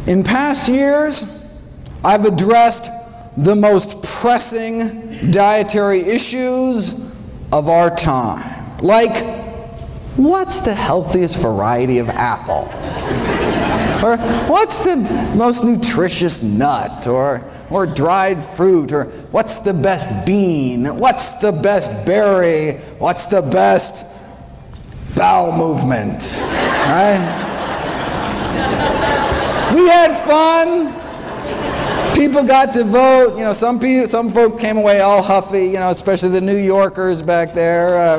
In past years, I've addressed the most pressing dietary issues of our time. Like, what's the healthiest variety of apple? Or what's the most nutritious nut? Or dried fruit? Or what's the best bean? What's the best berry? What's the best bowel movement? Right? We had fun. People got to vote. You know, some folk came away all huffy. You know, especially the New Yorkers back there.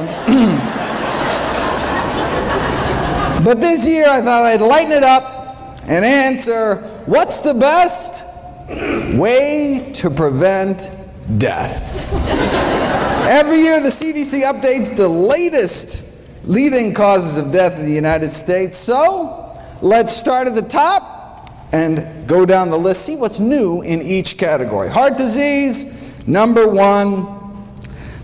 But this year, I thought I'd lighten it up and answer: what's the best way to prevent death? Every year, the CDC updates the latest leading causes of death in the United States. So let's start at the top and go down the list, see what's new in each category. Heart disease, number one,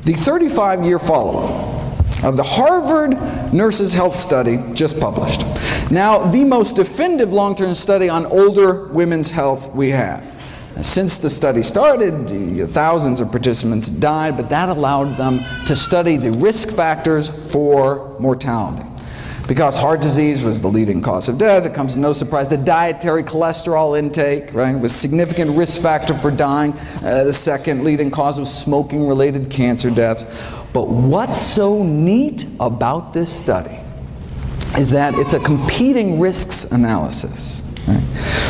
the 35-year follow-up of the Harvard Nurses' Health Study just published. Now, the most definitive long-term study on older women's health we have. Since the study started, thousands of participants died, but that allowed them to study the risk factors for mortality. Because heart disease was the leading cause of death, it comes as no surprise that dietary cholesterol intake, right, was a significant risk factor for dying. The second leading cause was smoking-related cancer deaths. But what's so neat about this study is that it's a competing risks analysis. Right?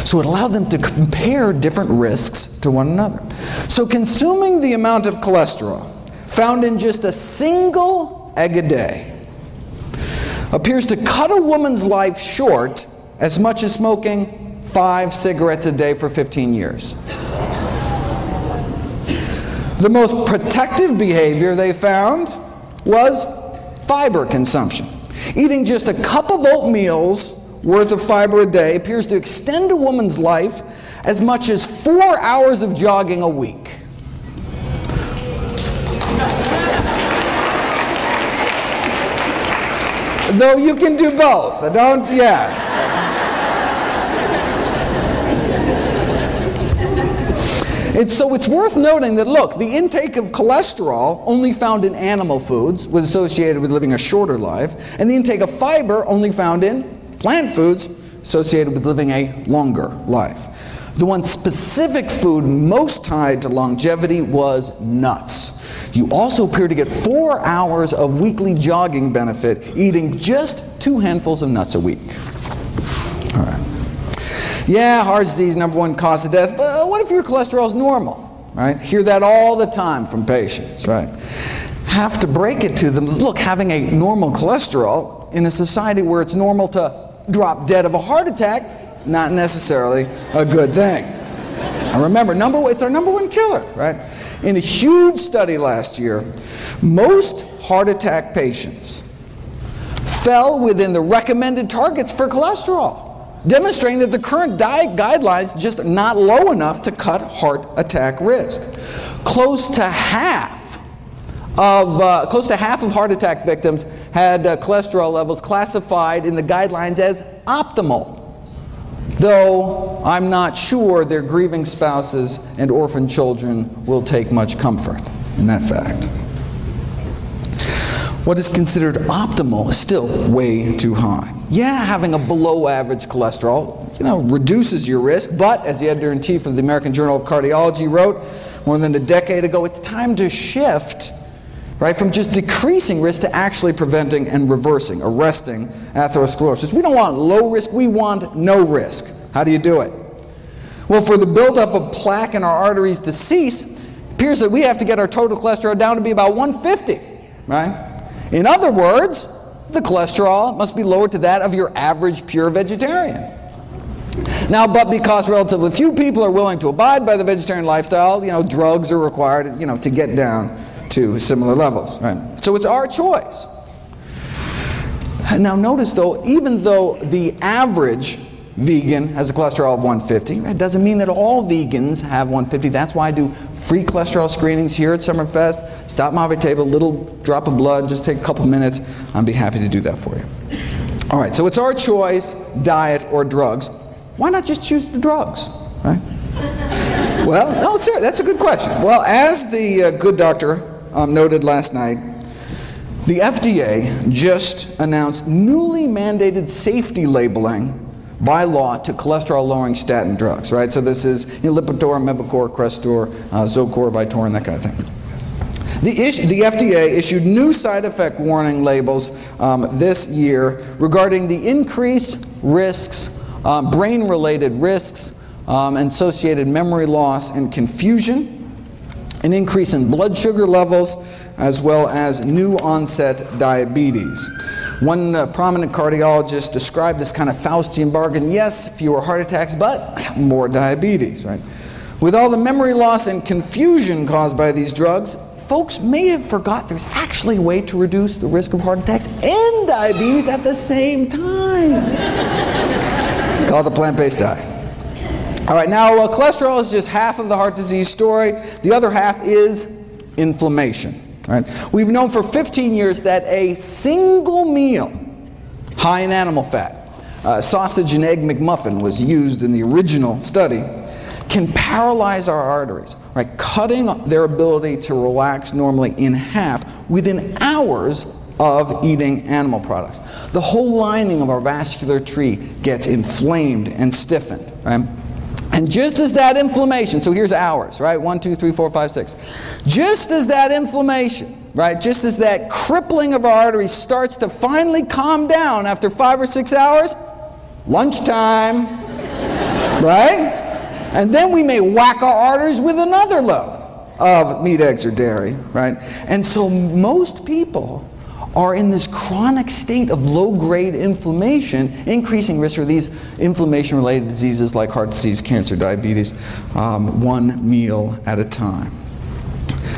So it allowed them to compare different risks to one another. So consuming the amount of cholesterol found in just a single egg a day appears to cut a woman's life short as much as smoking 5 cigarettes a day for 15 years. The most protective behavior they found was fiber consumption. Eating just a cup of oatmeal's worth of fiber a day appears to extend a woman's life as much as 4 hours of jogging a week. Though you can do both. So it's worth noting that, look, the intake of cholesterol only found in animal foods was associated with living a shorter life, and the intake of fiber only found in plant foods associated with living a longer life. The one specific food most tied to longevity was nuts. You also appear to get 4 hours of weekly jogging benefit eating just 2 handfuls of nuts a week. All right. Yeah, heart disease, number one cause of death, but what if your cholesterol is normal, right? Hear that all the time from patients, right? Have to break it to them. Look, having a normal cholesterol in a society where it's normal to drop dead of a heart attack, not necessarily a good thing. And remember, it's our number one killer, right? In a huge study last year, most heart attack patients fell within the recommended targets for cholesterol, demonstrating that the current diet guidelines just are not low enough to cut heart attack risk. Close to half of heart attack victims had cholesterol levels classified in the guidelines as optimal, though I'm not sure their grieving spouses and orphan children will take much comfort in that fact. What is considered optimal is still way too high. Yeah, having a below average cholesterol, reduces your risk, but as the editor-in-chief of the American Journal of Cardiology wrote more than a decade ago, it's time to shift, right, from just decreasing risk to actually preventing and arresting atherosclerosis. We don't want low risk, we want no risk. How do you do it? Well, for the buildup of plaque in our arteries to cease, it appears that we have to get our total cholesterol down to be about 150, right? In other words, the cholesterol must be lowered to that of your average pure vegetarian. Now, but because relatively few people are willing to abide by the vegetarian lifestyle, drugs are required, to get down to similar levels, right? So it's our choice. Now notice though, even though the average vegan has a cholesterol of 150, it doesn't mean that all vegans have 150. That's why I do free cholesterol screenings here at Summerfest. Stop by my table, a little drop of blood, just take a couple minutes. I'd be happy to do that for you. All right, so it's our choice, diet or drugs. why not just choose the drugs, right? Well, no, that's a good question. Well, as the good doctor noted last night, the FDA just announced newly mandated safety labeling by law to cholesterol-lowering statin drugs, right? So this is Lipitor, Mevacor, Crestor, Zocor, Vytorin, that kind of thing. The FDA issued new side effect warning labels this year regarding the increased risks, brain-related risks, associated memory loss and confusion, an increase in blood sugar levels, as well as new onset diabetes. One prominent cardiologist described this kind of Faustian bargain: yes, fewer heart attacks, but more diabetes, right? With all the memory loss and confusion caused by these drugs, folks may have forgot there's actually a way to reduce the risk of heart attacks and diabetes at the same time. Called the plant-based diet. All right, now cholesterol is just half of the heart disease story. The other half is inflammation. Right? We've known for 15 years that a single meal high in animal fat, sausage and egg McMuffin was used in the original study, can paralyze our arteries, right? Cutting their ability to relax normally in half within hours of eating animal products. The whole lining of our vascular tree gets inflamed and stiffened, right? And just as that inflammation, so here's hours, right? 1, 2, 3, 4, 5, 6. Just as that inflammation, right? Just as that crippling of our arteries starts to finally calm down after 5 or 6 hours, lunchtime, right? And then we may whack our arteries with another load of meat, eggs, or dairy, right? And so most people are in this chronic state of low-grade inflammation, increasing risk for these inflammation-related diseases like heart disease, cancer, diabetes, one meal at a time.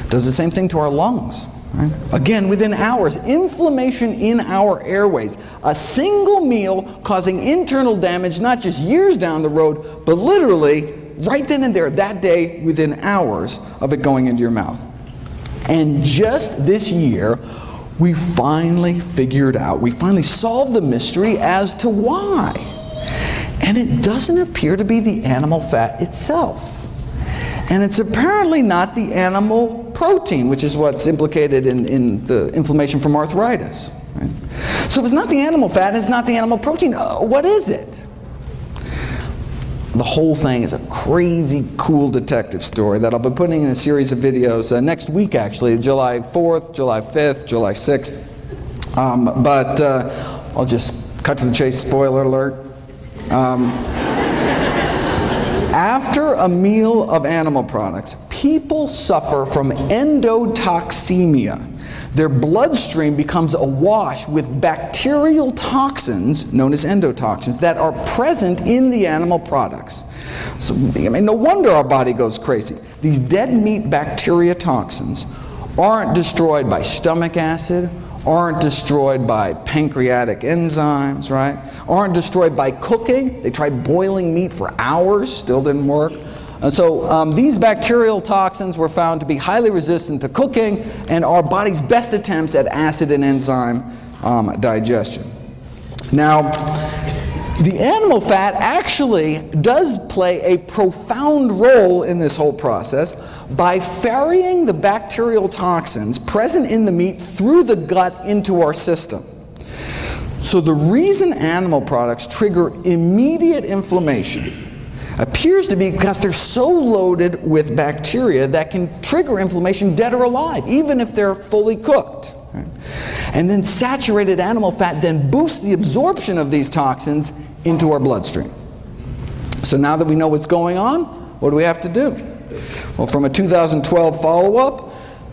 Does the same thing to our lungs. Right? Again, within hours, inflammation in our airways. A single meal causing internal damage, not just years down the road, but literally right then and there, that day, within hours of it going into your mouth. And just this year, we finally figured out, we finally solved the mystery as to why. And it doesn't appear to be the animal fat itself. And it's apparently not the animal protein, which is what's implicated in the inflammation from arthritis. Right? So if it's not the animal fat, it's not the animal protein, what is it? The whole thing is a crazy, cool detective story that I'll be putting in a series of videos next week, actually, July 4th, July 5th, July 6th. But I'll just cut to the chase, spoiler alert. After a meal of animal products, people suffer from endotoxemia. Their bloodstream becomes awash with bacterial toxins, known as endotoxins, that are present in the animal products. So, I mean, no wonder our body goes crazy. These dead meat bacteria toxins aren't destroyed by stomach acid, aren't destroyed by pancreatic enzymes, right? Aren't destroyed by cooking. They tried boiling meat for hours, still didn't work. So these bacterial toxins were found to be highly resistant to cooking and our body's best attempts at acid and enzyme digestion. Now, the animal fat actually does play a profound role in this whole process by ferrying the bacterial toxins present in the meat through the gut into our system. So the reason animal products trigger immediate inflammation appears to be because they're so loaded with bacteria that can trigger inflammation dead or alive, even if they're fully cooked. Right? And then saturated animal fat then boosts the absorption of these toxins into our bloodstream. So now that we know what's going on, what do we have to do? Well, from a 2012 follow-up,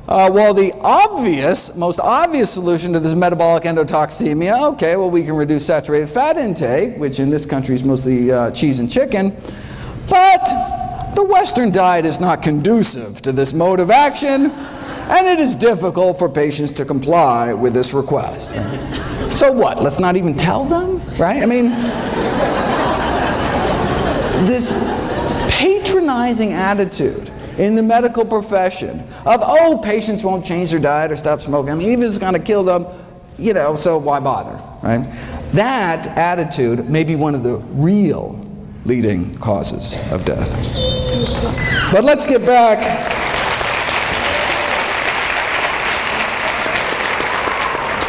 well, the most obvious solution to this metabolic endotoxemia, okay, well, we can reduce saturated fat intake, which in this country is mostly cheese and chicken, but the Western diet is not conducive to this mode of action, and it is difficult for patients to comply with this request. Right? So what? Let's not even tell them, right? I mean, this patronizing attitude in the medical profession of, oh, patients won't change their diet or stop smoking. I mean, even if it's going to kill them, you know, so why bother, right? That attitude may be one of the real leading causes of death. But let's get back.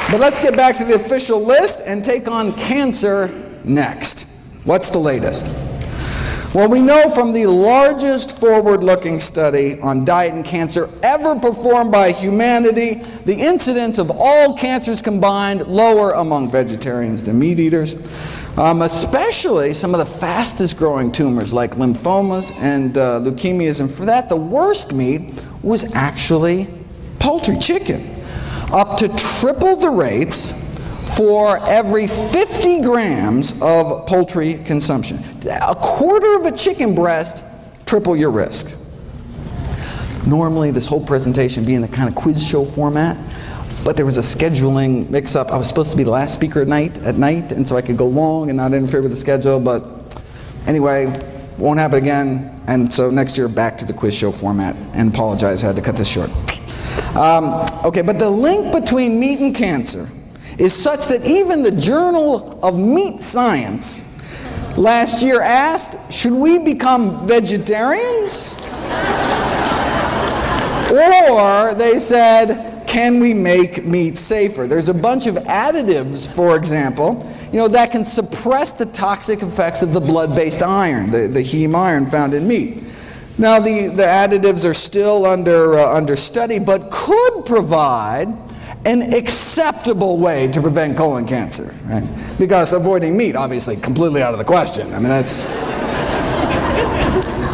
But let's get back to the official list and take on cancer next. What's the latest? Well, we know from the largest forward-looking study on diet and cancer ever performed by humanity, the incidence of all cancers combined lower among vegetarians than meat eaters, especially some of the fastest growing tumors like lymphomas and leukemias. And for that, the worst meat was actually poultry, chicken. Up to triple the rates for every 50 grams of poultry consumption. A quarter of a chicken breast, triple your risk. Normally, this whole presentation being the kind of quiz show format, but there was a scheduling mix-up. I was supposed to be the last speaker at night, and so I could go long and not interfere with the schedule, but anyway, won't happen again, and so next year back to the quiz show format, and apologize, I had to cut this short. Okay, but the link between meat and cancer is such that even the Journal of Meat Science last year asked, should we become vegetarians? Or they said, can we make meat safer? There's a bunch of additives, for example, that can suppress the toxic effects of the blood-based iron, the heme iron found in meat. Now, the additives are still under study, but could provide an acceptable way to prevent colon cancer, right? Because avoiding meat, obviously, completely out of the question. I mean, that's...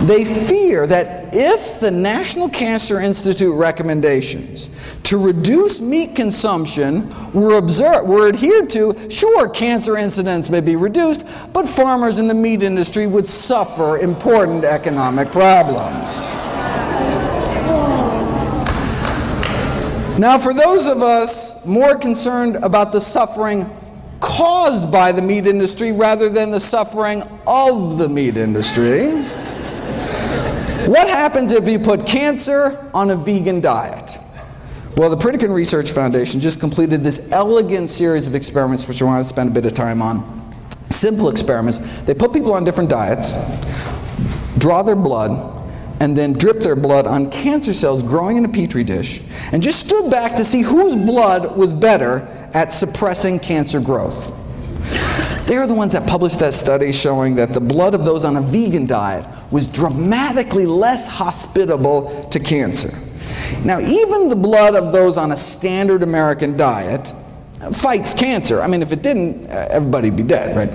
They fear that if the National Cancer Institute recommendations to reduce meat consumption were adhered to, sure, cancer incidence may be reduced, but farmers in the meat industry would suffer important economic problems. Now, for those of us more concerned about the suffering caused by the meat industry rather than the suffering of the meat industry, what happens if you put cancer on a vegan diet? Well, the Pritikin Research Foundation just completed this elegant series of experiments, which I want to spend a bit of time on. Simple experiments. They put people on different diets, draw their blood, and then drip their blood on cancer cells growing in a petri dish, and just stood back to see whose blood was better at suppressing cancer growth. They're the ones that published that study showing that the blood of those on a vegan diet was dramatically less hospitable to cancer. Now, even the blood of those on a standard American diet fights cancer. I mean, if it didn't, everybody'd be dead, right?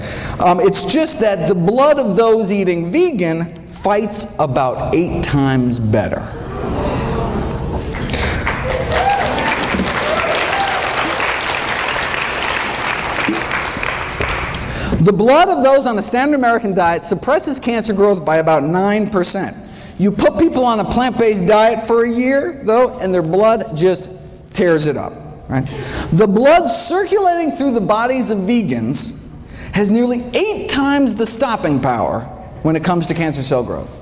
It's just that the blood of those eating vegan fights about 8 times better. The blood of those on a standard American diet suppresses cancer growth by about 9%. You put people on a plant-based diet for a year, though, and their blood just tears it up. Right? The blood circulating through the bodies of vegans has nearly 8 times the stopping power when it comes to cancer cell growth.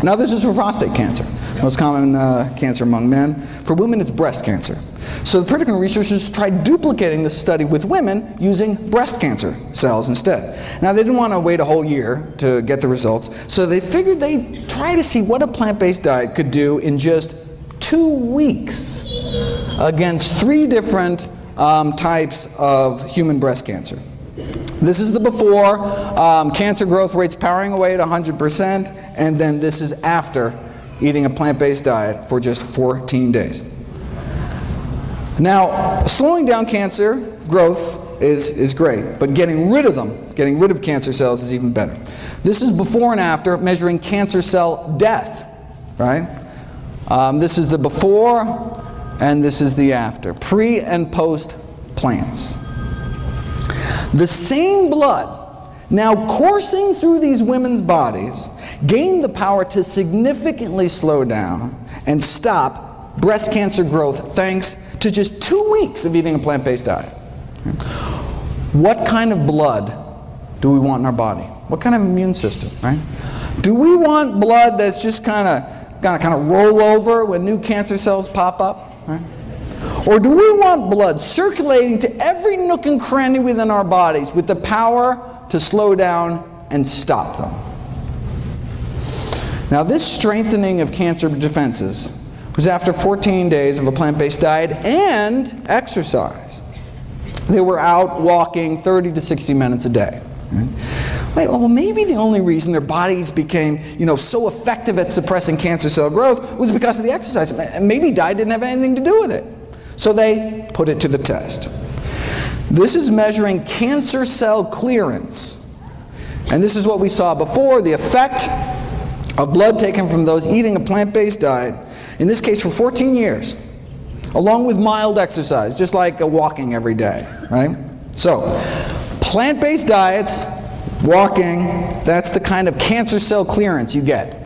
Now, this is for prostate cancer, most common cancer among men. For women, it's breast cancer. So the Pritikin researchers tried duplicating this study with women using breast cancer cells instead. Now, they didn't want to wait a whole year to get the results, so they figured they'd try to see what a plant-based diet could do in just 2 weeks against 3 different types of human breast cancer. This is the before, cancer growth rates powering away at 100%, and then this is after eating a plant-based diet for just 14 days. Now, slowing down cancer growth is great, but getting rid of them, getting rid of cancer cells is even better. This is before and after measuring cancer cell death, right? This is the before, and this is the after, pre and post plants. The same blood now coursing through these women's bodies gained the power to significantly slow down and stop breast cancer growth thanks to just 2 weeks of eating a plant-based diet. What kind of blood do we want in our body? What kind of immune system, right? Do we want blood that's just kind of roll over when new cancer cells pop up, right? Or do we want blood circulating to every nook and cranny within our bodies with the power to slow down and stop them. Now, this strengthening of cancer defenses was after 14 days of a plant-based diet and exercise. They were out walking 30 to 60 minutes a day. Right? Wait, well, maybe the only reason their bodies became, so effective at suppressing cancer cell growth was because of the exercise. Maybe diet didn't have anything to do with it. So they put it to the test. This is measuring cancer cell clearance. And this is what we saw before, the effect of blood taken from those eating a plant-based diet, in this case for 14 years, along with mild exercise, just like walking every day, right? So, plant-based diets, walking, that's the kind of cancer cell clearance you get.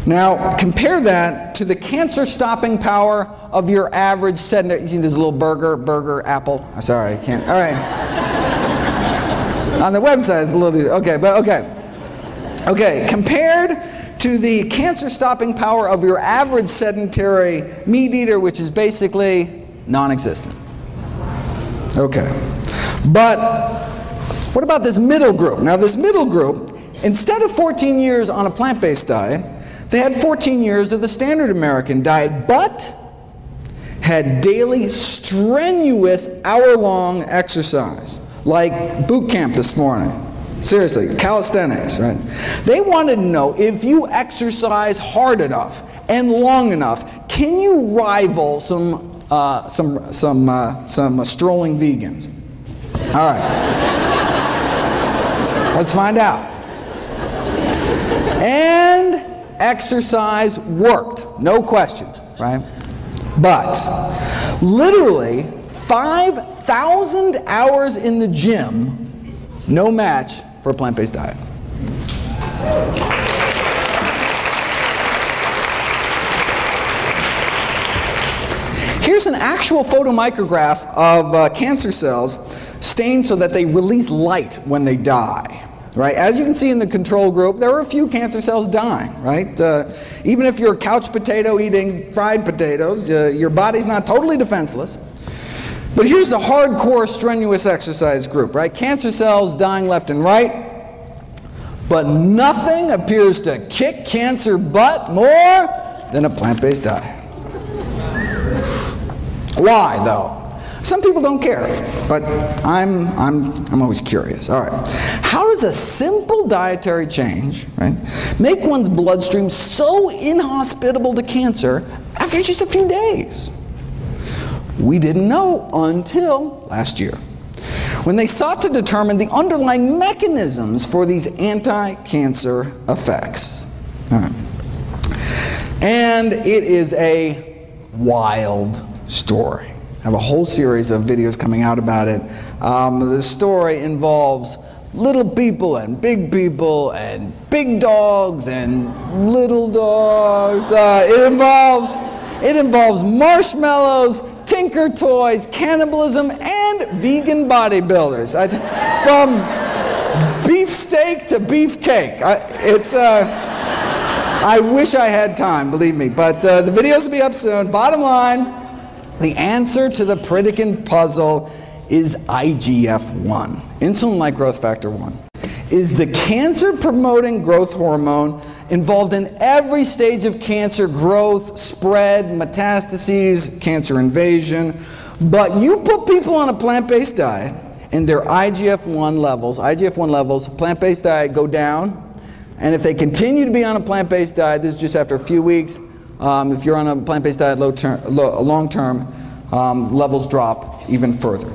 Now, compare that to the cancer-stopping power of your average sedentary. You see this little burger, apple? Oh, sorry, I can't. All right. On the website, it's a little, okay, but okay. Okay, compared to the cancer-stopping power of your average sedentary meat eater, which is basically non-existent. Okay. But what about this middle group? Now, this middle group, instead of 14 years on a plant-based diet, they had 14 years of the standard American diet, but had daily strenuous hour-long exercise, like boot camp this morning. Seriously, calisthenics, right? They wanted to know, if you exercise hard enough and long enough, can you rival some strolling vegans? All right. Let's find out. And exercise worked, no question, right? But literally 5,000 hours in the gym, no match for a plant-based diet. Here's an actual photomicrograph of cancer cells stained so that they release light when they die. Right? As you can see in the control group, there are a few cancer cells dying, right? Even if you're a couch potato eating fried potatoes, your body's not totally defenseless. But here's the hardcore strenuous exercise group, right? Cancer cells dying left and right, but nothing appears to kick cancer butt more than a plant-based diet. Why, though? Some people don't care, but I'm always curious. All right, how does a simple dietary change, right, make one's bloodstream so inhospitable to cancer after just a few days? We didn't know until last year, when they sought to determine the underlying mechanisms for these anti-cancer effects. All right. And it is a wild story. I have a whole series of videos coming out about it. The story involves little people and big dogs and little dogs. It involves marshmallows, Tinker Toys, cannibalism, and vegan bodybuilders. From beefsteak to beefcake. I wish I had time, believe me. But the videos will be up soon. Bottom line, the answer to the Pritikin puzzle is IGF-1, insulin-like growth factor 1. Is the cancer-promoting growth hormone involved in every stage of cancer growth, spread, metastases, cancer invasion. But you put people on a plant-based diet and their IGF-1 levels, plant-based diet go down. And if they continue to be on a plant-based diet, this is just after a few weeks, if you're on a plant-based diet long-term, levels drop even further.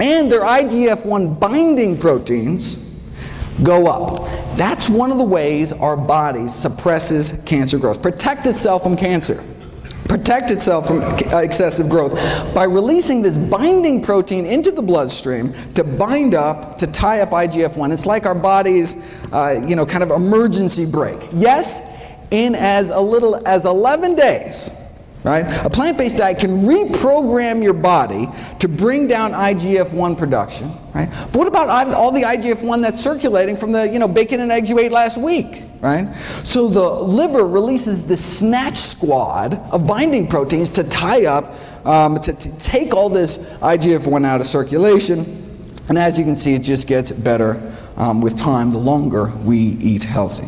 And their IGF-1 binding proteins go up. That's one of the ways our body suppresses cancer growth. Protect itself from cancer. Protect itself from excessive growth by releasing this binding protein into the bloodstream to bind up, to tie up IGF-1. It's like our body's, kind of emergency brake. Yes, in as little as 11 days, right? A plant-based diet can reprogram your body to bring down IGF-1 production, right? But what about all the IGF-1 that's circulating from the, bacon and eggs you ate last week, right? So the liver releases this snatch squad of binding proteins to tie up, to take all this IGF-1 out of circulation. And as you can see, it just gets better with time the longer we eat healthy.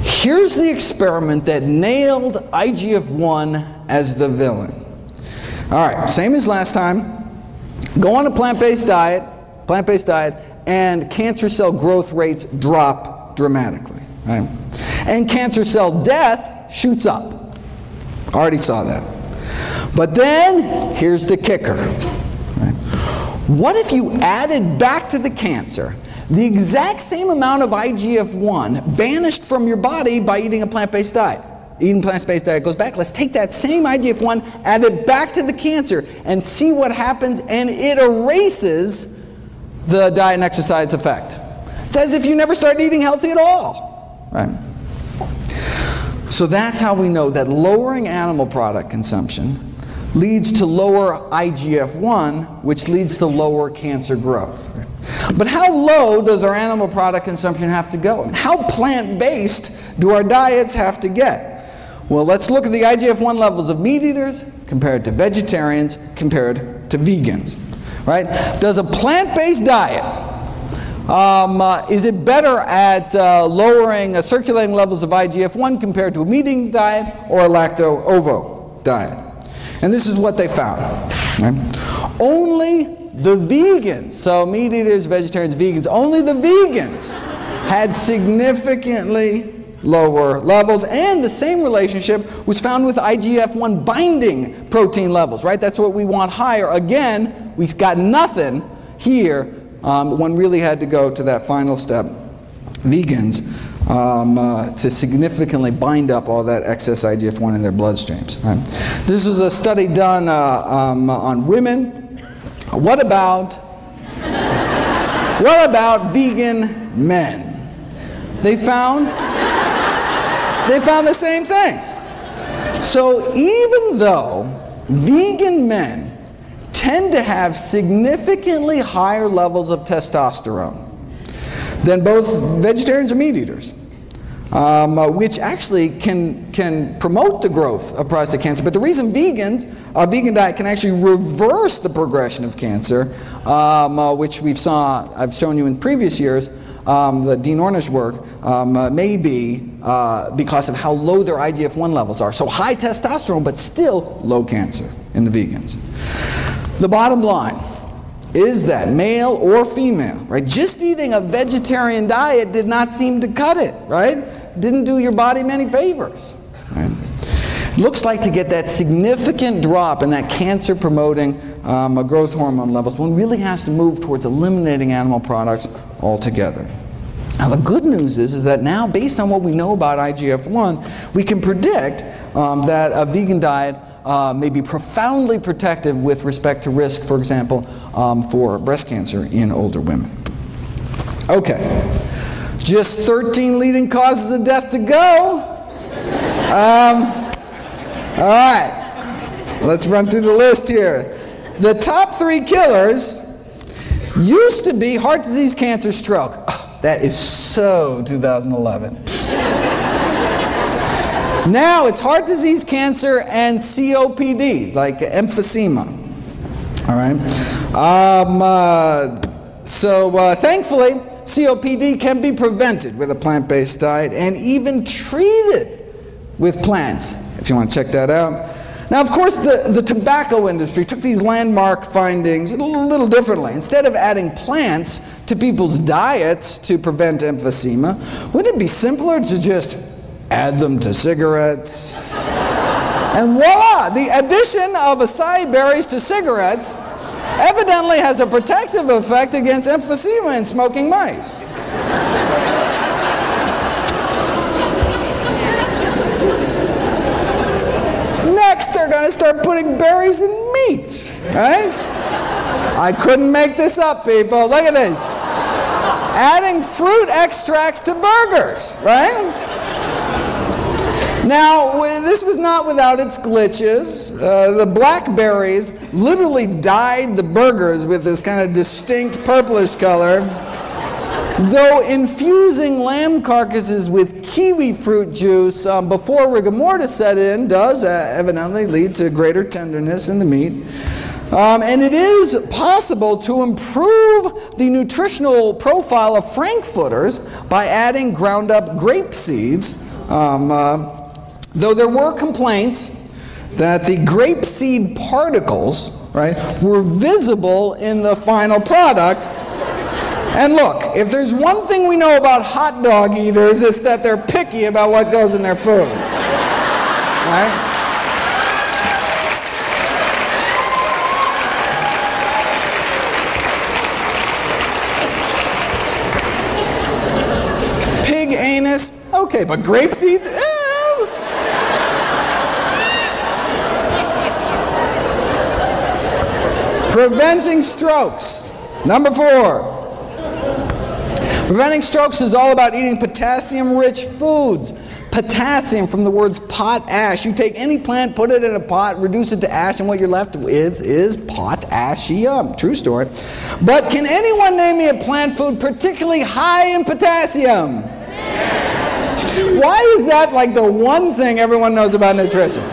Here's the experiment that nailed IGF-1 as the villain. All right, same as last time. Go on a plant-based diet, and cancer cell growth rates drop dramatically. Right? And cancer cell death shoots up. Already saw that. But then, here's the kicker. Right? What if you added back to the cancer the exact same amount of IGF-1 banished from your body by eating a plant-based diet? Eating plant-based diet goes back. Let's take that same IGF-1, add it back to the cancer, and see what happens, and it erases the diet and exercise effect. It's as if you never started eating healthy at all. Right? So that's how we know that lowering animal product consumption leads to lower IGF-1, which leads to lower cancer growth. But how low does our animal product consumption have to go? And how plant-based do our diets have to get? Well, let's look at the IGF-1 levels of meat eaters compared to vegetarians compared to vegans. Right? Does a plant-based diet, is it better at lowering circulating levels of IGF-1 compared to a meat-eating diet or a lacto-ovo diet? And this is what they found. Right? Only the vegans, so meat eaters, vegetarians, vegans, only the vegans had significantly lower levels, and the same relationship was found with IGF-1 binding protein levels, right? That's what we want higher. Again, we got nothing here. One really had to go to that final step, vegans, to significantly bind up all that excess IGF-1 in their bloodstreams. Right? This was a study done on women. What about vegan men? They found the same thing. So even though vegan men tend to have significantly higher levels of testosterone than both vegetarians and meat eaters, which actually can promote the growth of prostate cancer. But the reason a vegan diet can actually reverse the progression of cancer, which I've shown you in previous years, the Dean Ornish work, may be because of how low their IGF-1 levels are. So high testosterone, but still low cancer in the vegans. The bottom line is that male or female, right, just eating a vegetarian diet did not seem to cut it, right? Didn't do your body many favors. Right? Looks like to get that significant drop in that cancer-promoting growth hormone levels, one really has to move towards eliminating animal products altogether. Now the good news is that now, based on what we know about IGF-1, we can predict that a vegan diet may be profoundly protective with respect to risk, for example, for breast cancer in older women. Okay, just 13 leading causes of death to go. All right, let's run through the list here. The top 3 killers used to be heart disease, cancer, stroke. Oh, that is so 2011. Now it's heart disease, cancer, and COPD, like emphysema. All right. Thankfully, COPD can be prevented with a plant-based diet and even treated with plants, if you want to check that out. Now, of course, the tobacco industry took these landmark findings a little differently. Instead of adding plants to people's diets to prevent emphysema, wouldn't it be simpler to just add them to cigarettes? And voila! The addition of acai berries to cigarettes evidently has a protective effect against emphysema in smoking mice. Next, they're going to start putting berries in meat, right? I couldn't make this up, people. Look at this. Adding fruit extracts to burgers, right? Now, this was not without its glitches. The blackberries literally dyed the burgers with this kind of distinct purplish color, though infusing lamb carcasses with kiwi fruit juice before rigor mortis set in does evidently lead to greater tenderness in the meat. And it is possible to improve the nutritional profile of frankfurters by adding ground up grape seeds, though there were complaints that the grape seed particles, right, were visible in the final product. And look, if there's one thing we know about hot dog eaters, it's that they're picky about what goes in their food. Right? Pig anus, okay, but grape seeds? Preventing strokes. Number 4. Preventing strokes is all about eating potassium-rich foods. Potassium from the words potash. You take any plant, put it in a pot, reduce it to ash, and what you're left with is potassium. True story. But can anyone name me a plant food particularly high in potassium? Why is that like the one thing everyone knows about nutrition?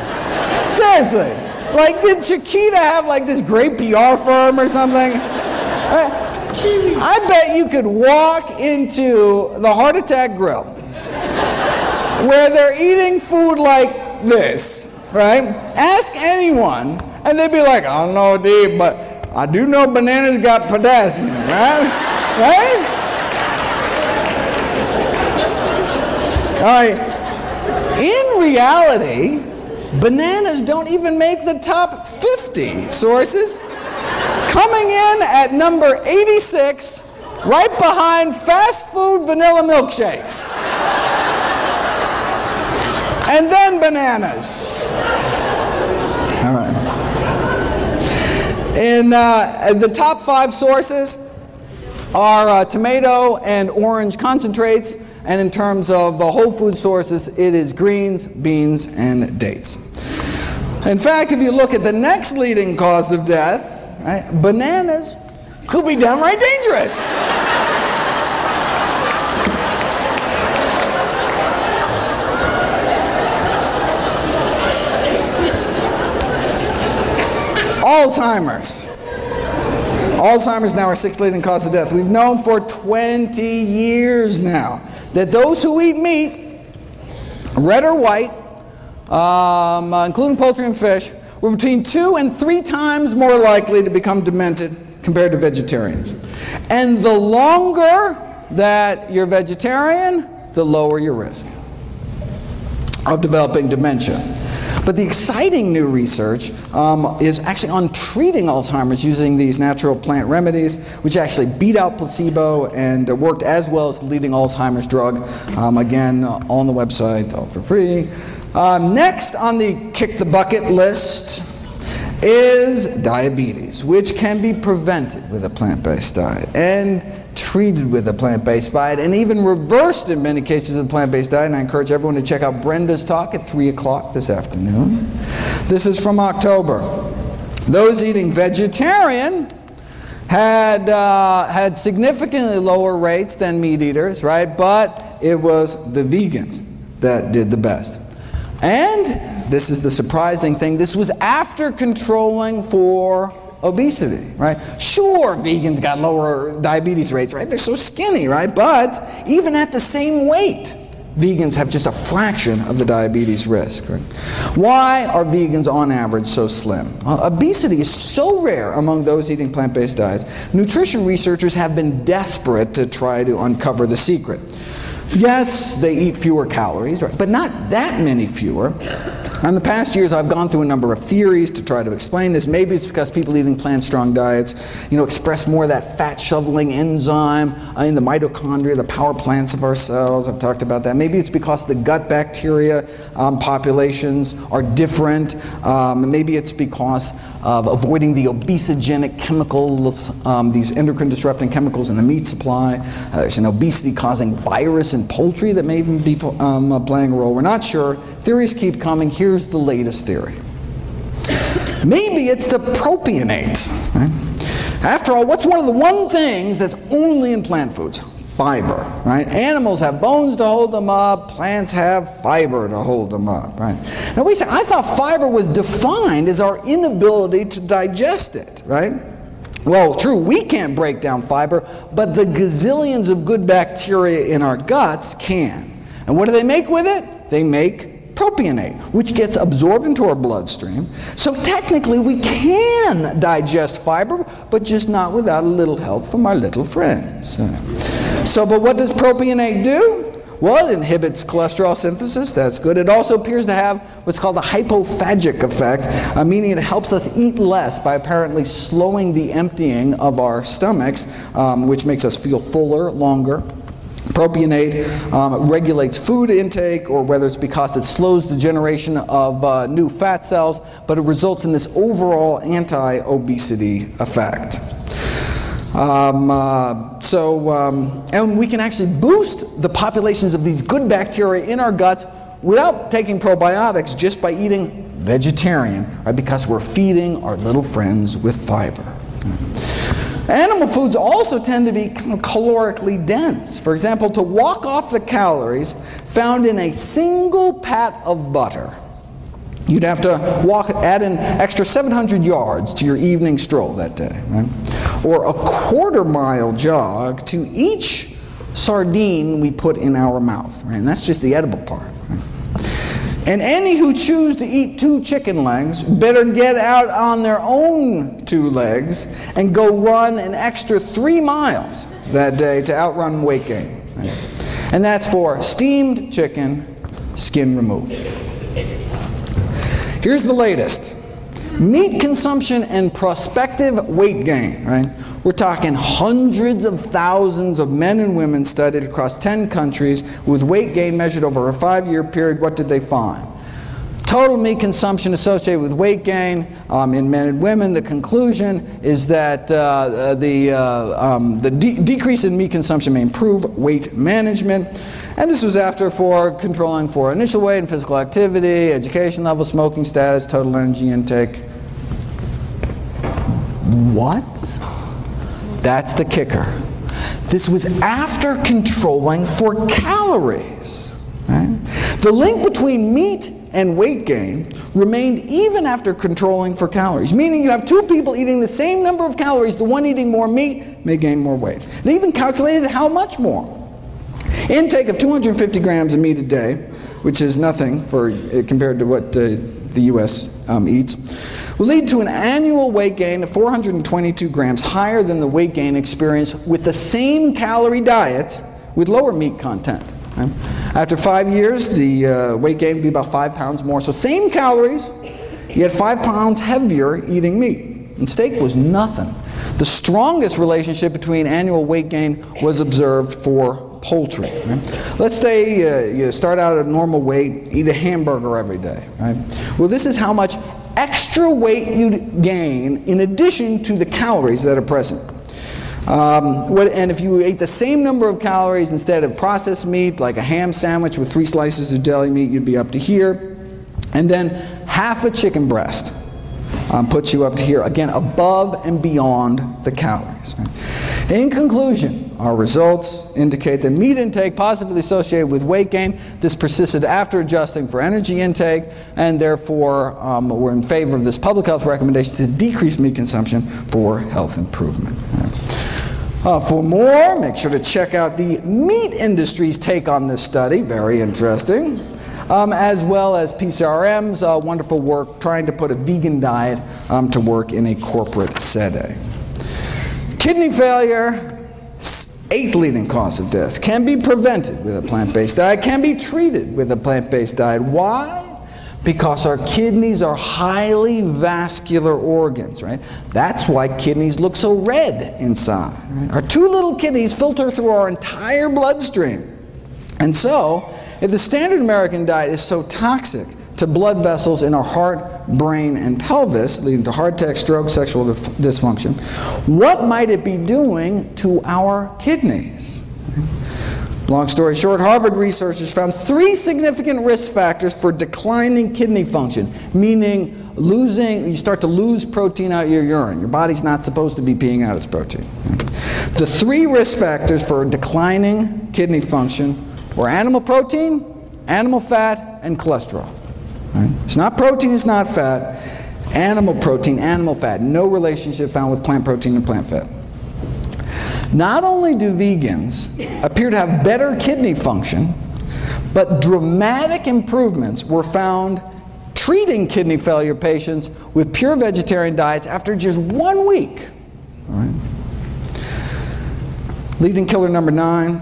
Seriously. Like, did Chiquita have like this great PR firm or something? I bet you could walk into the Heart Attack Grill where they're eating food like this, right? Ask anyone, and they'd be like, I don't know, Dave, but I do know bananas got potassium, right? Right? All right. In reality, bananas don't even make the top 50 sources. Coming in at number 86, right behind fast food vanilla milkshakes. And then bananas. All right. In the top 5 sources are tomato and orange concentrates, and in terms of the whole food sources, it is greens, beans, and dates. In fact, if you look at the next leading cause of death, right, bananas could be downright dangerous. Alzheimer's. Alzheimer's now our 6th leading cause of death. We've known for 20 years now that those who eat meat, red or white, including poultry and fish, were between 2 and 3 times more likely to become demented compared to vegetarians. And the longer that you're vegetarian, the lower your risk of developing dementia. But the exciting new research is actually on treating Alzheimer's using these natural plant remedies, which actually beat out placebo and worked as well as the leading Alzheimer's drug. Again, on the website, all for free. Next on the kick the bucket list is diabetes, which can be prevented with a plant-based diet and treated with a plant-based diet and even reversed in many cases with a plant-based diet. And I encourage everyone to check out Brenda's talk at 3 o'clock this afternoon. This is from October. Those eating vegetarian had significantly lower rates than meat eaters, right? But it was the vegans that did the best. And this is the surprising thing, this was after controlling for obesity, right? Sure, vegans got lower diabetes rates, right? They're so skinny, right? But even at the same weight, vegans have just a fraction of the diabetes risk, right? Why are vegans on average so slim? Obesity is so rare among those eating plant-based diets. Nutrition researchers have been desperate to try to uncover the secret. Yes, they eat fewer calories, right? But not that many fewer. In the past years, I've gone through a number of theories to try to explain this. Maybe it's because people eating plant-strong diets, express more of that fat-shoveling enzyme in the mitochondria, the power plants of our cells. I've talked about that. Maybe it's because the gut bacteria populations are different. Maybe it's because of avoiding the obesogenic chemicals, these endocrine-disrupting chemicals in the meat supply. There's an obesity-causing virus in poultry that may even be playing a role. We're not sure. Theories keep coming. Here's the latest theory. Maybe it's the propionate. Right? After all, what's one of the things that's only in plant foods? fiber, right? Animals have bones to hold them up, plants have fiber to hold them up, right? Now we say, I thought fiber was defined as our inability to digest it, right? Well, true, we can't break down fiber, but the gazillions of good bacteria in our guts can. And what do they make with it? They make propionate, which gets absorbed into our bloodstream. So technically we can digest fiber, but just not without a little help from our little friends. But what does propionate do? Well, it inhibits cholesterol synthesis. That's good. It also appears to have what's called a hypophagic effect, meaning it helps us eat less by apparently slowing the emptying of our stomachs, which makes us feel fuller longer. Propionate regulates food intake, or whether it's because it slows the generation of new fat cells, but it results in this overall anti-obesity effect. And we can actually boost the populations of these good bacteria in our guts without taking probiotics, just by eating vegetarian, right? Because we're feeding our little friends with fiber. Animal foods also tend to be kind of calorically dense. For example, to walk off the calories found in a single pat of butter, you'd have to add an extra 700 yards to your evening stroll that day, right? Or a quarter-mile jog to each sardine we put in our mouth, right? And that's just the edible part, right? And any who choose to eat 2 chicken legs better get out on their own 2 legs and go run an extra 3 miles that day to outrun weight gain, right? And that's for steamed chicken, skin removed. Here's the latest. Meat consumption and prospective weight gain, right? We're talking hundreds of thousands of men and women studied across 10 countries with weight gain measured over a 5-year period. What did they find? Total meat consumption associated with weight gain in men and women. The conclusion is that the decrease in meat consumption may improve weight management. And this was after controlling for initial weight and physical activity, education level, smoking status, total energy intake. What? That's the kicker. This was after controlling for calories, right? The link between meat and weight gain remained even after controlling for calories, meaning you have 2 people eating the same number of calories, the one eating more meat may gain more weight. They even calculated how much more. Intake of 250 grams of meat a day, which is nothing compared to what the U.S. Eats, will lead to an annual weight gain of 422 grams, higher than the weight gain experienced with the same calorie diet with lower meat content. Right? After 5 years, the weight gain would be about 5 pounds more. So same calories, yet 5 pounds heavier eating meat. And steak was nothing. The strongest relationship between annual weight gain was observed for poultry. Right? Let's say you start out at a normal weight, eat a hamburger every day. Right? Well, this is how much extra weight you'd gain in addition to the calories that are present. And if you ate the same number of calories instead of processed meat, like a ham sandwich with 3 slices of deli meat, you'd be up to here. And then half a chicken breast puts you up to here, again, above and beyond the calories. Right? In conclusion, our results indicate that meat intake positively associated with weight gain. This persisted after adjusting for energy intake, and therefore we're in favor of this public health recommendation to decrease meat consumption for health improvement. For more, make sure to check out the meat industry's take on this study, very interesting, as well as PCRM's wonderful work trying to put a vegan diet to work in a corporate setting. Kidney failure, 8th leading cause of death, can be prevented with a plant-based diet, can be treated with a plant-based diet. Why? Because our kidneys are highly vascular organs, right? That's why kidneys look so red inside. Right? Our 2 little kidneys filter through our entire bloodstream. And so, if the standard American diet is so toxic to blood vessels in our heart, brain, and pelvis, leading to heart attack, stroke, sexual dysfunction, what might it be doing to our kidneys? Long story short, Harvard researchers found 3 significant risk factors for declining kidney function, meaning you start to lose protein out of your urine. Your body's not supposed to be peeing out its protein. The 3 risk factors for declining kidney function were animal protein, animal fat, and cholesterol. Right? It's not protein, it's not fat. Animal protein, animal fat. No relationship found with plant protein and plant fat. Not only do vegans appear to have better kidney function, but dramatic improvements were found treating kidney failure patients with pure vegetarian diets after just 1 week. All right. Leading killer number 9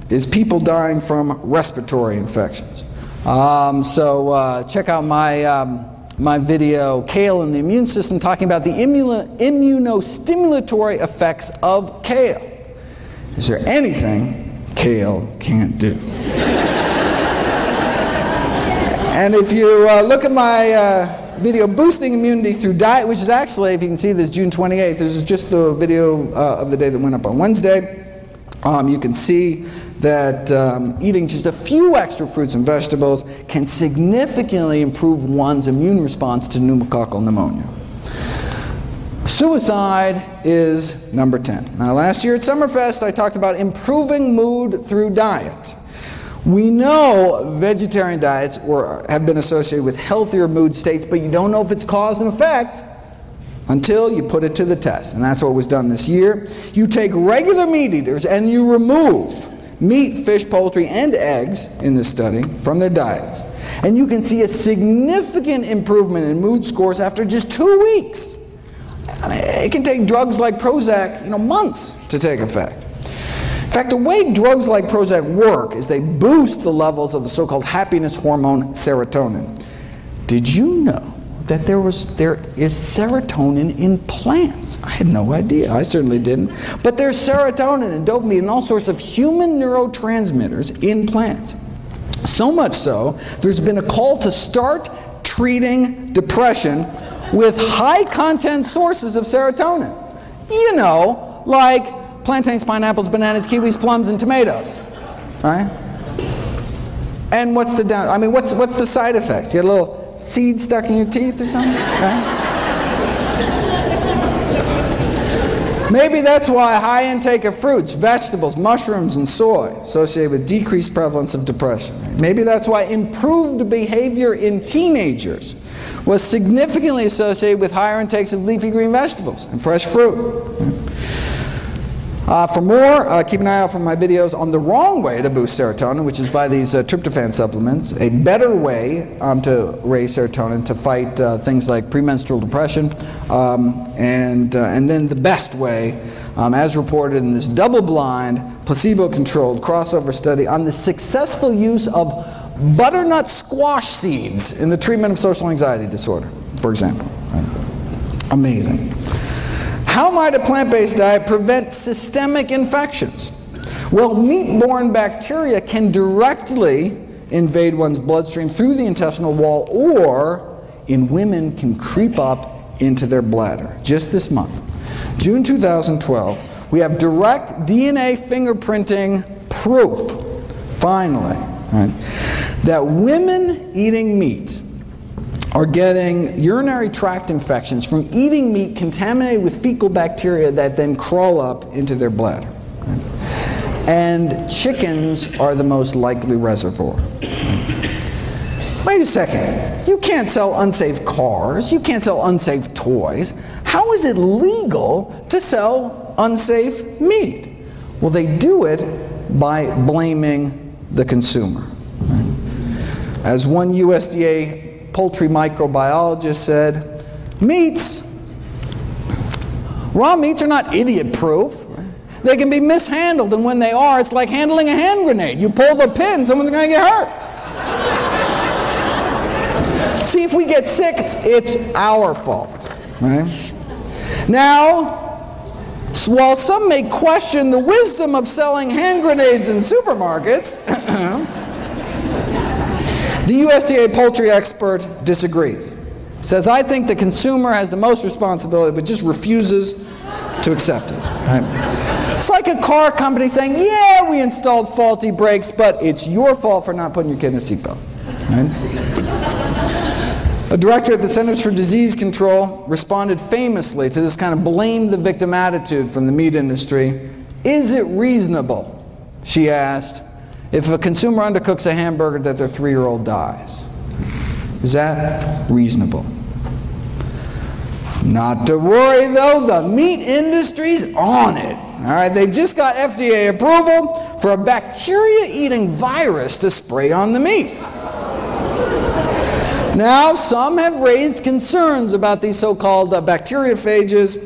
is people dying from respiratory infections. Check out my video, Kale and the Immune System, talking about the immunostimulatory effects of kale. Is there anything kale can't do? And if you look at my video, Boosting Immunity Through Diet, which is actually, if you can see this, June 28th, this is just the video of the day that went up on Wednesday. You can see that eating just a few extra fruits and vegetables can significantly improve one's immune response to pneumococcal pneumonia. Suicide is number 10. Now, last year at Summerfest, I talked about improving mood through diet. We know vegetarian diets have been associated with healthier mood states, but you don't know if it's cause and effect until you put it to the test. And that's what was done this year. You take regular meat eaters and you remove meat, fish, poultry, and eggs in this study from their diets. And you can see a significant improvement in mood scores after just 2 weeks. I mean, it can take drugs like Prozac, months to take effect. In fact, the way drugs like Prozac work is they boost the levels of the so-called happiness hormone serotonin. Did you know that there is serotonin in plants? I had no idea. I certainly didn't. But there's serotonin and dopamine and all sorts of human neurotransmitters in plants. So much so, there's been a call to start treating depression with high-content sources of serotonin. Like plantains, pineapples, bananas, kiwis, plums, and tomatoes. Right? And what's the side effects? You get a little seed stuck in your teeth or something? Right? Maybe that's why high intake of fruits, vegetables, mushrooms, and soy associated with decreased prevalence of depression. Maybe that's why improved behavior in teenagers was significantly associated with higher intakes of leafy green vegetables and fresh fruit. For more, keep an eye out for my videos on the wrong way to boost serotonin, which is by these tryptophan supplements, a better way to raise serotonin to fight things like premenstrual depression, and then the best way, as reported in this double-blind, placebo-controlled crossover study on the successful use of butternut squash seeds in the treatment of social anxiety disorder, for example. Amazing. How might a plant-based diet prevent systemic infections? Well, meat-borne bacteria can directly invade one's bloodstream through the intestinal wall, or in women can creep up into their bladder. Just this month, June 2012, we have direct DNA fingerprinting proof, finally, right, that women eating meat are getting urinary tract infections from eating meat contaminated with fecal bacteria that then crawl up into their bladder. Right? And chickens are the most likely reservoir. Wait a second. You can't sell unsafe cars. You can't sell unsafe toys. How is it legal to sell unsafe meat? Well, they do it by blaming the consumer. Right? As one USDA poultry microbiologist said, raw meats are not idiot-proof. They can be mishandled, and when they are, it's like handling a hand grenade. You pull the pin, someone's going to get hurt. See, if we get sick, it's our fault. Right? Now, while some may question the wisdom of selling hand grenades in supermarkets, the USDA poultry expert disagrees. Says, I think the consumer has the most responsibility, but just refuses to accept it. Right? Just like a car company saying, yeah, we installed faulty brakes, but it's your fault for not putting your kid in a seatbelt. Right? A director at the Centers for Disease Control responded famously to this kind of blame the victim attitude from the meat industry. Is it reasonable, she asked, if a consumer undercooks a hamburger that their 3-year-old dies? Is that reasonable? Not to worry though, the meat industry's on it. All right, they just got FDA approval for a bacteria-eating virus to spray on the meat. Now, some have raised concerns about these so-called bacteriophages,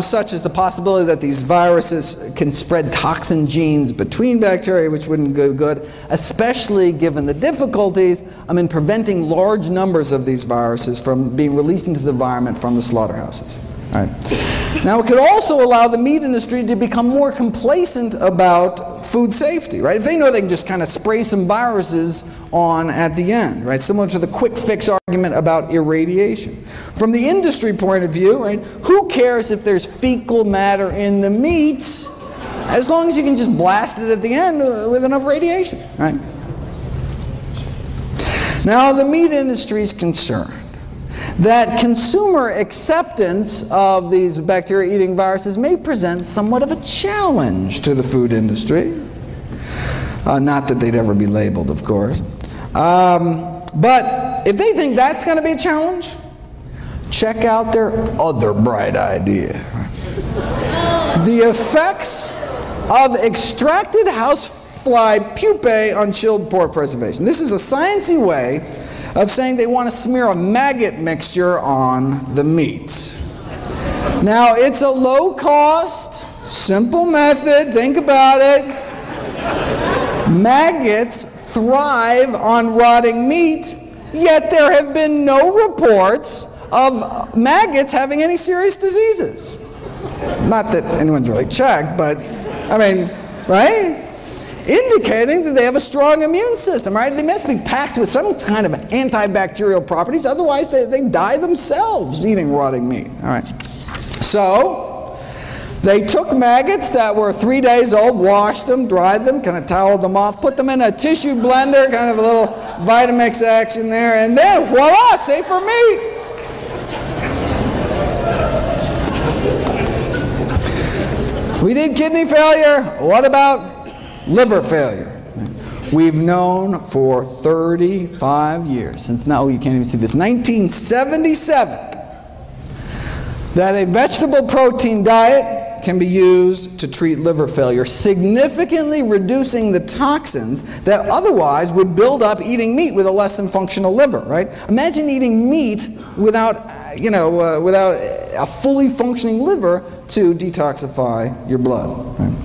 such as the possibility that these viruses can spread toxin genes between bacteria, which wouldn't go good, especially given the difficulties in preventing large numbers of these viruses from being released into the environment from the slaughterhouses. All right. Now, it could also allow the meat industry to become more complacent about food safety, right? If they know they can just kind of spray some viruses on at the end, right? Similar to the quick fix argument about irradiation. From the industry point of view, right, who cares if there's fecal matter in the meats, as long as you can just blast it at the end with enough radiation, right? Now, the meat industry is concerned that consumer acceptance of these bacteria-eating viruses may present somewhat of a challenge to the food industry. Not that they'd ever be labeled, of course. But if they think that's going to be a challenge, check out their other bright idea. The effects of extracted housefly pupae on chilled pork preservation. This is a sciencey way of saying they want to smear a maggot mixture on the meat. Now, it's a low-cost, simple method. Think about it. Maggots thrive on rotting meat, yet there have been no reports of maggots having any serious diseases. Not that anyone's really checked, but, I mean, right? Indicating that they have a strong immune system, right? They must be packed with some kind of antibacterial properties, otherwise they die themselves eating rotting meat. All right. So, they took maggots that were 3 days old, washed them, dried them, kind of toweled them off, put them in a tissue blender, kind of a little Vitamix action there, and then voila, safer meat. We did kidney failure. What about liver failure? We've known for 35 years, since now you can't even see this, 1977, that a vegetable protein diet can be used to treat liver failure, significantly reducing the toxins that otherwise would build up eating meat with a less than functional liver, right? Imagine eating meat without, without a fully functioning liver to detoxify your blood. Right?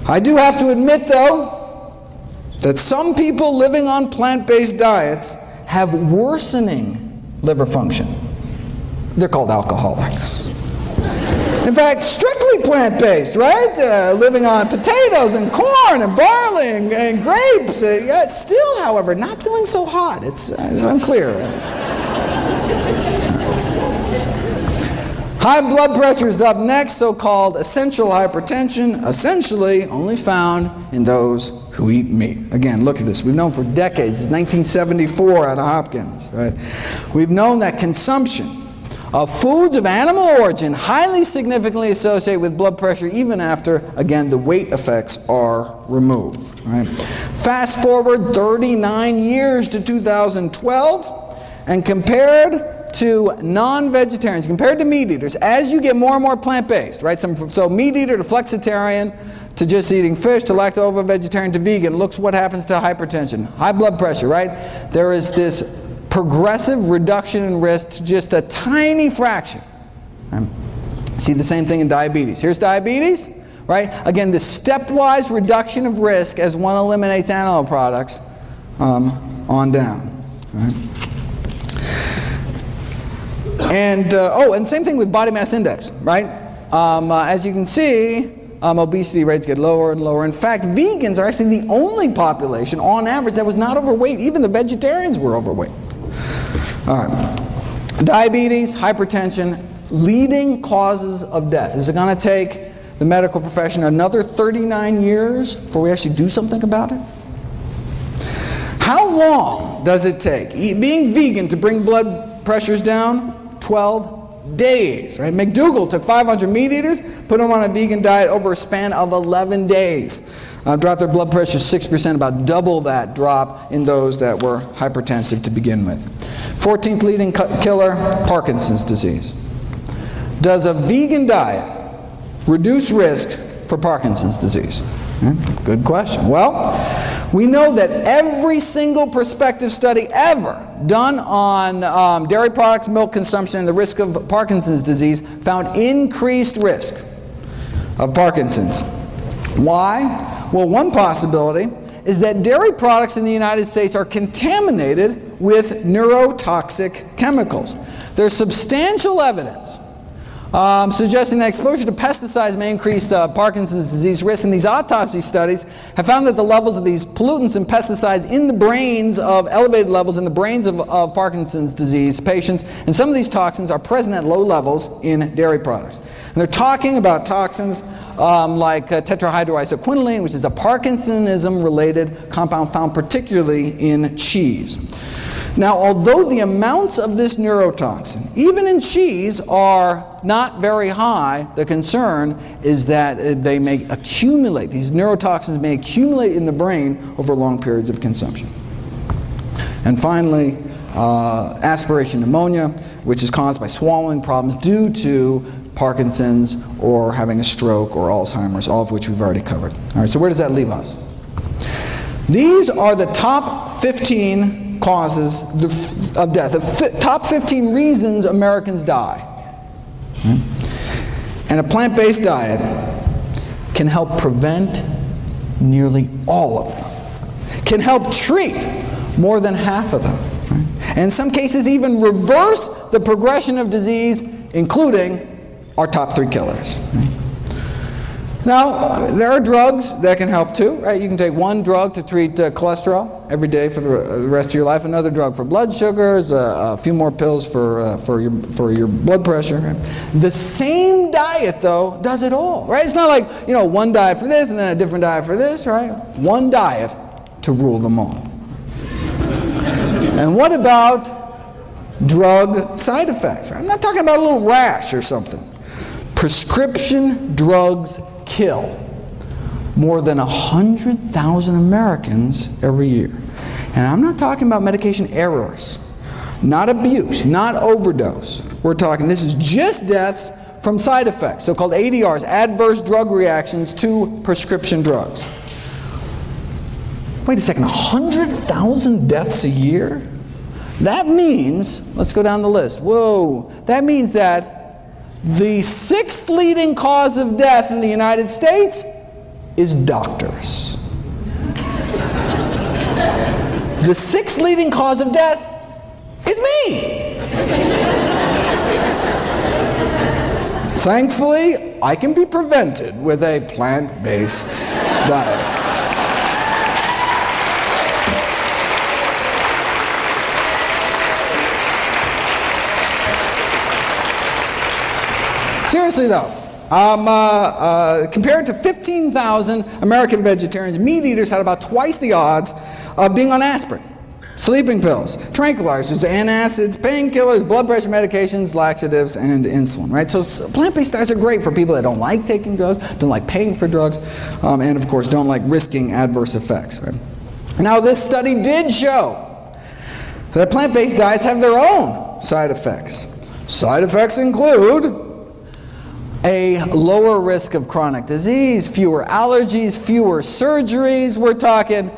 I do have to admit, though, that some people living on plant-based diets have worsening liver function. They're called alcoholics. In fact, strictly plant-based, right? Living on potatoes and corn and barley and grapes. Still, however, not doing so hot. It's unclear. High blood pressure is up next, so-called essential hypertension, essentially only found in those who eat meat. Again, look at this. We've known for decades, it's 1974 out of Hopkins, right? We've known that consumption of foods of animal origin highly significantly associate with blood pressure even after, again, the weight effects are removed, right? Fast forward 39 years to 2012, and compared to non-vegetarians, compared to meat eaters, as you get more and more plant-based, right? So meat eater to flexitarian, to just eating fish, to lacto-vegetarian to vegan, looks what happens to hypertension, high blood pressure, right? There is this progressive reduction in risk to just a tiny fraction. Right? See the same thing in diabetes. Here's diabetes, right? Again, this stepwise reduction of risk as one eliminates animal products on down. Right? And and same thing with body mass index, right? As you can see, obesity rates get lower and lower. In fact, vegans are actually the only population, on average, that was not overweight. Even the vegetarians were overweight. All right. Diabetes, hypertension, leading causes of death. Is it going to take the medical profession another 39 years before we actually do something about it? How long does it take being vegan to bring blood pressures down? 12 days, right? McDougall took 500 meat eaters, put them on a vegan diet over a span of 11 days. Dropped their blood pressure 6%, about double that drop in those that were hypertensive to begin with. 14th leading killer, Parkinson's disease. Does a vegan diet reduce risk for Parkinson's disease? Good question. Well, we know that every single prospective study ever done on dairy products, milk consumption, and the risk of Parkinson's disease found increased risk of Parkinson's. Why? Well, one possibility is that dairy products in the United States are contaminated with neurotoxic chemicals. There's substantial evidence suggesting that exposure to pesticides may increase Parkinson's disease risk, and these autopsy studies have found that the levels of these pollutants and pesticides in the brains of elevated levels in the brains of Parkinson's disease patients, and some of these toxins are present at low levels in dairy products. And they're talking about toxins like tetrahydroisoquinoline, which is a Parkinsonism-related compound found particularly in cheese. Now, although the amounts of this neurotoxin, even in cheese, are not very high, the concern is that they may accumulate. These neurotoxins may accumulate in the brain over long periods of consumption. And finally, aspiration pneumonia, which is caused by swallowing problems due to Parkinson's or having a stroke or Alzheimer's, all of which we've already covered. All right, so where does that leave us? These are the top 15 causes of death, the top 15 reasons Americans die. And a plant-based diet can help prevent nearly all of them, can help treat more than half of them, and in some cases even reverse the progression of disease, including our top 3 killers. Now, there are drugs that can help too, right? You can take one drug to treat cholesterol every day for the rest of your life, another drug for blood sugars, a few more pills for your blood pressure. Right? The same diet, though, does it all, right? It's not like, you know, one diet for this and then a different diet for this, right? One diet to rule them all. And what about drug side effects? Right? I'm not talking about a little rash or something. Prescription drugs kill more than 100,000 Americans every year. And I'm not talking about medication errors, not abuse, not overdose. We're talking, this is just deaths from side effects, so-called ADRs, adverse drug reactions to prescription drugs. Wait a second, 100,000 deaths a year? That means, let's go down the list. Whoa, that means that the 6th leading cause of death in the United States is doctors. The 6th leading cause of death is me. Thankfully, I can be prevented with a plant-based diet. Seriously though, compared to 15,000 American vegetarians, meat eaters had about twice the odds of being on aspirin, sleeping pills, tranquilizers, antacids, painkillers, blood pressure medications, laxatives, and insulin, right? So plant-based diets are great for people that don't like taking drugs, don't like paying for drugs, and of course don't like risking adverse effects, right? Now this study did show that plant-based diets have their own side effects. Side effects include a lower risk of chronic disease, fewer allergies, fewer surgeries. We're talking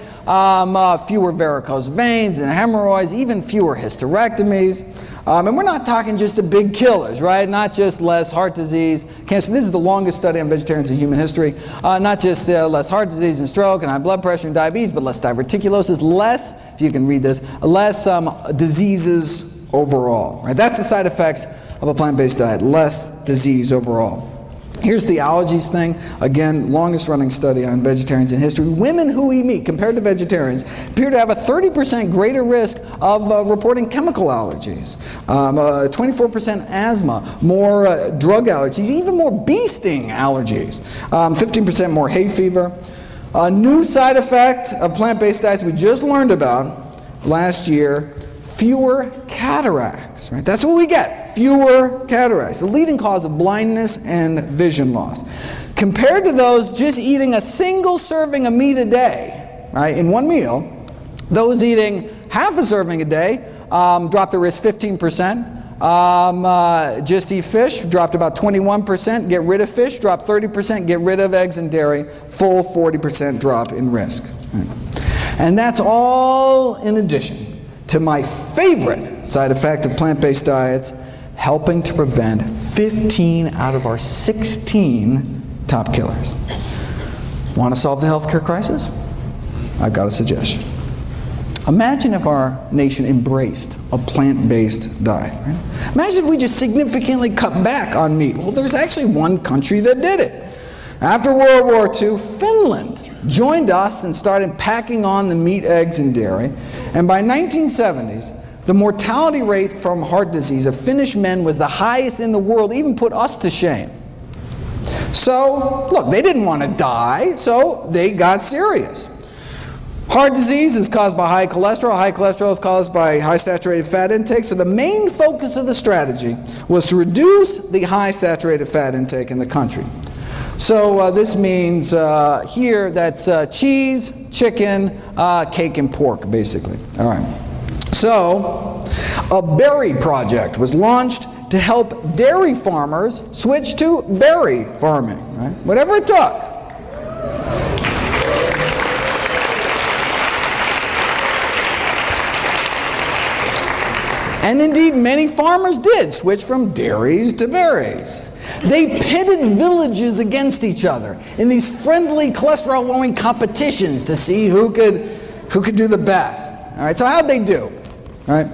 fewer varicose veins and hemorrhoids, even fewer hysterectomies. And we're not talking just the big killers, right? Not just less heart disease, cancer. This is the longest study on vegetarians in human history. Not just less heart disease and stroke and high blood pressure and diabetes, but less diverticulosis, less, if you can read this, less diseases overall, right? That's the side effects of a plant-based diet, less disease overall. Here's the allergies thing. Again, longest running study on vegetarians in history. Women who eat meat compared to vegetarians appear to have a 30% greater risk of reporting chemical allergies, 24% asthma, more drug allergies, even more bee sting allergies, 15% more hay fever. A new side effect of plant-based diets we just learned about last year, fewer cataracts, right? That's what we get, fewer cataracts, the leading cause of blindness and vision loss. Compared to those just eating a single serving of meat a day, right, in one meal, those eating half a serving a day dropped their risk 15%. Just eat fish, dropped about 21%. Get rid of fish, dropped 30%. Get rid of eggs and dairy, full 40% drop in risk. Right. And that's all in addition to my favorite side effect of plant-based diets, helping to prevent 15 out of our 16 top killers. Want to solve the healthcare crisis? I've got a suggestion. Imagine if our nation embraced a plant-based diet. Right? Imagine if we just significantly cut back on meat. Well, there's actually one country that did it. After World War II, Finland joined us and started packing on the meat, eggs, and dairy. And by 1970s, the mortality rate from heart disease of Finnish men was the highest in the world, even put us to shame. So, look, they didn't want to die, so they got serious. Heart disease is caused by high cholesterol. High cholesterol is caused by high saturated fat intake. So the main focus of the strategy was to reduce the high saturated fat intake in the country. So this means here that's cheese, chicken, cake, and pork, basically. All right. So a berry project was launched to help dairy farmers switch to berry farming, right? Whatever it took. And indeed, many farmers did switch from dairies to berries. They pitted villages against each other in these friendly cholesterol-lowering competitions to see who could do the best. All right, so how'd they do? All right,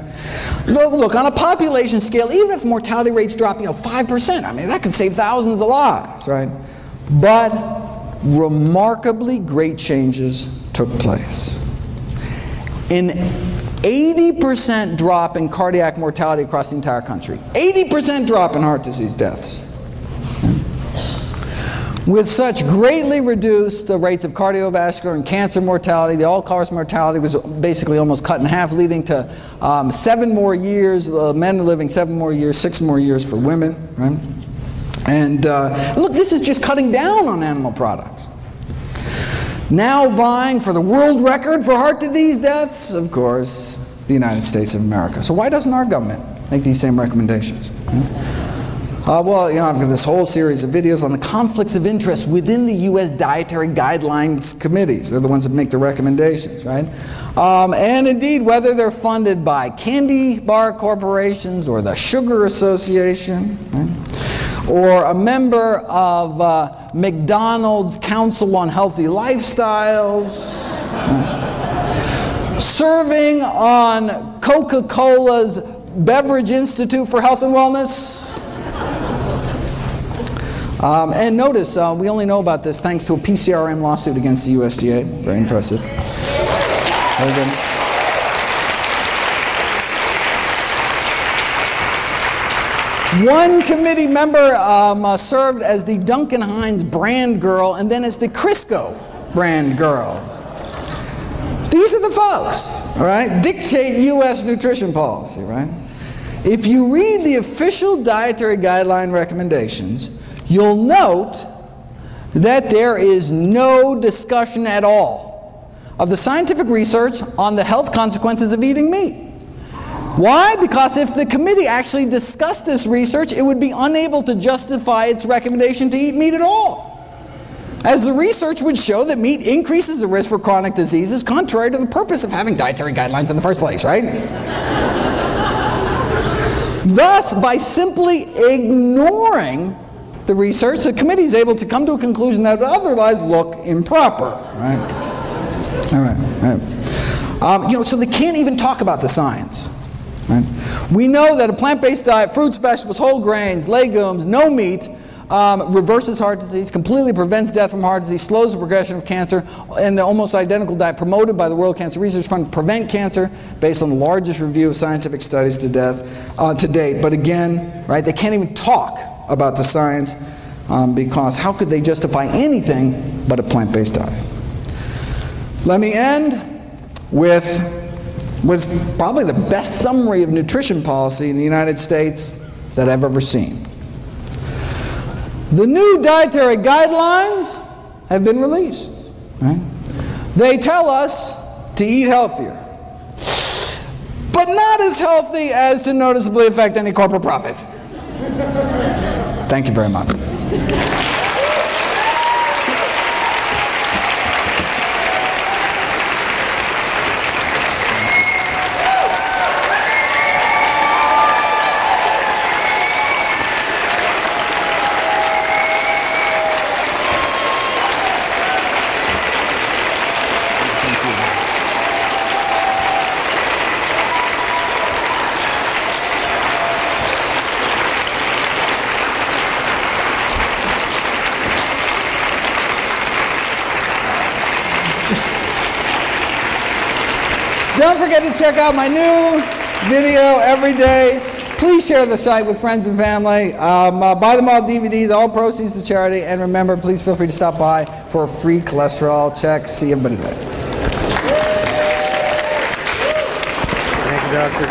look, on a population scale, even if mortality rates drop, 5%, I mean, that could save thousands of lives, right? But remarkably great changes took place. An 80% drop in cardiac mortality across the entire country. 80% drop in heart disease deaths. With such greatly reduced rates of cardiovascular and cancer mortality, the all-cause mortality was basically almost cut in half, leading to 7 more years, men are living 7 more years, 6 more years for women, right? And look, this is just cutting down on animal products. Now vying for the world record for heart disease deaths, of course, the United States of America. So why doesn't our government make these same recommendations? Well, I've got this whole series of videos on the conflicts of interest within the U.S. Dietary Guidelines Committees. They're the ones that make the recommendations, right? And indeed, whether they're funded by candy bar corporations or the Sugar Association, right? Or a member of McDonald's Council on Healthy Lifestyles, right? Serving on Coca-Cola's Beverage Institute for Health and Wellness. And notice, we only know about this thanks to a PCRM lawsuit against the USDA. Very impressive. Very good. One committee member served as the Duncan Hines brand girl and then as the Crisco brand girl. These are the folks, all right, dictate U.S. nutrition policy, right? If you read the official dietary guideline recommendations, you'll note that there is no discussion at all of the scientific research on the health consequences of eating meat. Why? Because if the committee actually discussed this research, it would be unable to justify its recommendation to eat meat at all, as the research would show that meat increases the risk for chronic diseases, contrary to the purpose of having dietary guidelines in the first place, right? Thus, by simply ignoring the research, the committee is able to come to a conclusion that would otherwise look improper, right? All right. So they can't even talk about the science. Right? We know that a plant-based diet, fruits, vegetables, whole grains, legumes, no meat, reverses heart disease, completely prevents death from heart disease, slows the progression of cancer, and the almost identical diet promoted by the World Cancer Research Fund, prevent cancer, based on the largest review of scientific studies to date. But again, right, they can't even talk about the science because how could they justify anything but a plant-based diet? Let me end with what's probably the best summary of nutrition policy in the United States that I've ever seen. The new dietary guidelines have been released. Right? They tell us to eat healthier, but not as healthy as to noticeably affect any corporate profits. Thank you very much. Don't forget to check out my new video every day. Please share the site with friends and family. Buy them all DVDs, all proceeds to charity. And remember, please feel free to stop by for a free cholesterol check. See everybody there. Thank you, Doctor.